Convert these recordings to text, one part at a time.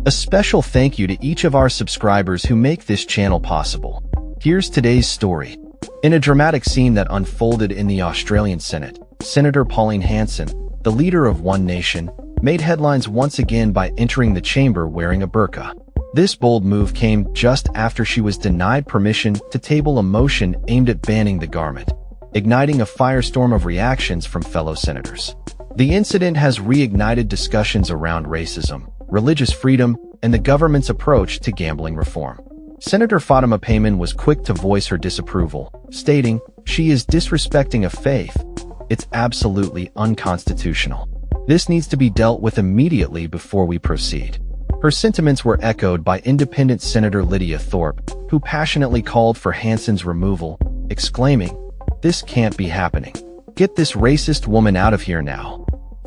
A special thank you to each of our subscribers who make this channel possible. Here's today's story. In a dramatic scene that unfolded in the Australian Senate, Senator Pauline Hanson, the leader of One Nation, made headlines once again by entering the chamber wearing a burqa. This bold move came just after she was denied permission to table a motion aimed at banning the garment, igniting a firestorm of reactions from fellow senators. The incident has reignited discussions around racism, religious freedom, and the government's approach to gambling reform. Senator Fatima Payman was quick to voice her disapproval, stating, "She is disrespecting a faith. It's absolutely unconstitutional. This needs to be dealt with immediately before we proceed." Her sentiments were echoed by independent Senator Lydia Thorpe, who passionately called for Hanson's removal, exclaiming, "This can't be happening. Get this racist woman out of here now."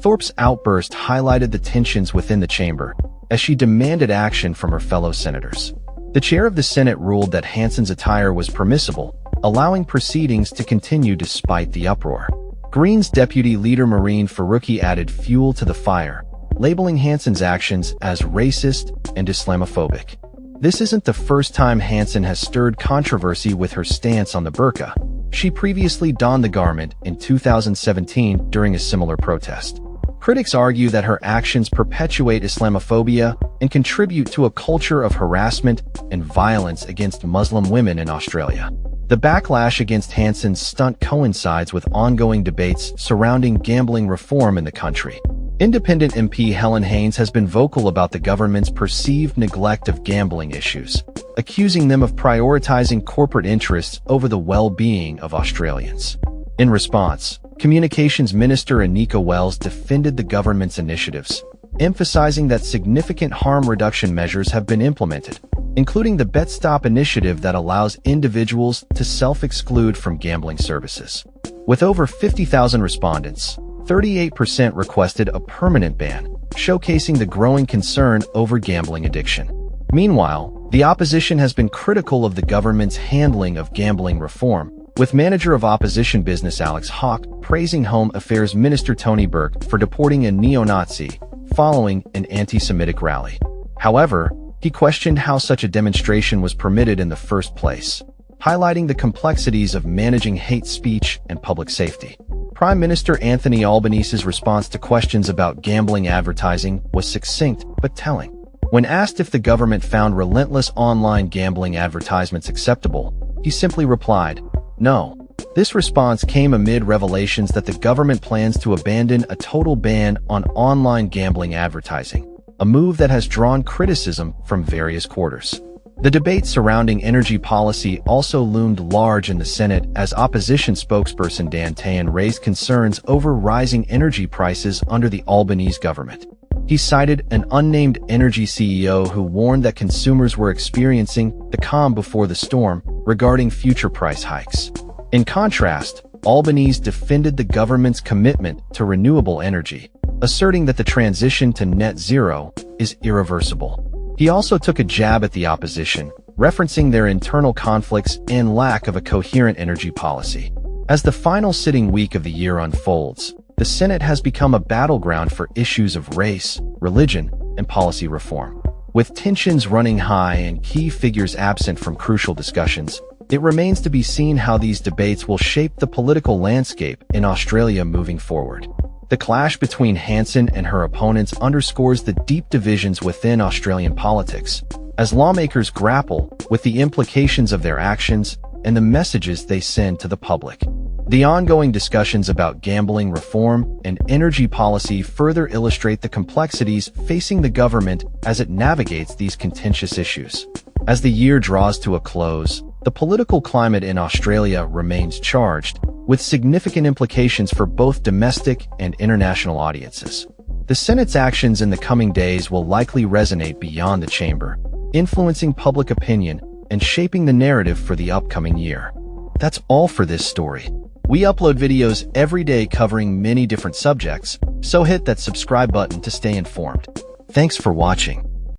Thorpe's outburst highlighted the tensions within the chamber, as she demanded action from her fellow senators. The chair of the Senate ruled that Hanson's attire was permissible, allowing proceedings to continue despite the uproar. Greens Deputy Leader Marine Faruqi added fuel to the fire, labeling Hanson's actions as racist and Islamophobic. This isn't the first time Hanson has stirred controversy with her stance on the burqa. She previously donned the garment in 2017 during a similar protest. Critics argue that her actions perpetuate Islamophobia and contribute to a culture of harassment and violence against Muslim women in Australia. The backlash against Hanson's stunt coincides with ongoing debates surrounding gambling reform in the country. Independent MP Helen Haynes has been vocal about the government's perceived neglect of gambling issues, accusing them of prioritizing corporate interests over the well-being of Australians. In response, Communications Minister Anika Wells defended the government's initiatives, emphasizing that significant harm reduction measures have been implemented, including the Bet Stop initiative that allows individuals to self-exclude from gambling services. With over 50,000 respondents, 38% requested a permanent ban, showcasing the growing concern over gambling addiction. Meanwhile, the opposition has been critical of the government's handling of gambling reform, with manager of opposition business Alex Hawke praising Home Affairs Minister Tony Burke for deporting a neo-Nazi following an anti-Semitic rally. However, he questioned how such a demonstration was permitted in the first place, highlighting the complexities of managing hate speech and public safety. Prime Minister Anthony Albanese's response to questions about gambling advertising was succinct but telling. When asked if the government found relentless online gambling advertisements acceptable, he simply replied, "No." This response came amid revelations that the government plans to abandon a total ban on online gambling advertising, a move that has drawn criticism from various quarters. The debate surrounding energy policy also loomed large in the Senate as opposition spokesperson Dan Tehan raised concerns over rising energy prices under the Albanese government. He cited an unnamed energy CEO who warned that consumers were experiencing the calm before the storm regarding future price hikes. In contrast, Albanese defended the government's commitment to renewable energy, asserting that the transition to net zero is irreversible. He also took a jab at the opposition, referencing their internal conflicts and lack of a coherent energy policy. As the final sitting week of the year unfolds, the Senate has become a battleground for issues of race, religion, and policy reform. With tensions running high and key figures absent from crucial discussions, it remains to be seen how these debates will shape the political landscape in Australia moving forward. The clash between Hanson and her opponents underscores the deep divisions within Australian politics, as lawmakers grapple with the implications of their actions and the messages they send to the public. The ongoing discussions about gambling reform and energy policy further illustrate the complexities facing the government as it navigates these contentious issues. As the year draws to a close, the political climate in Australia remains charged, with significant implications for both domestic and international audiences. The Senate's actions in the coming days will likely resonate beyond the chamber, influencing public opinion and shaping the narrative for the upcoming year. That's all for this story. We upload videos every day covering many different subjects, so hit that subscribe button to stay informed. Thanks for watching.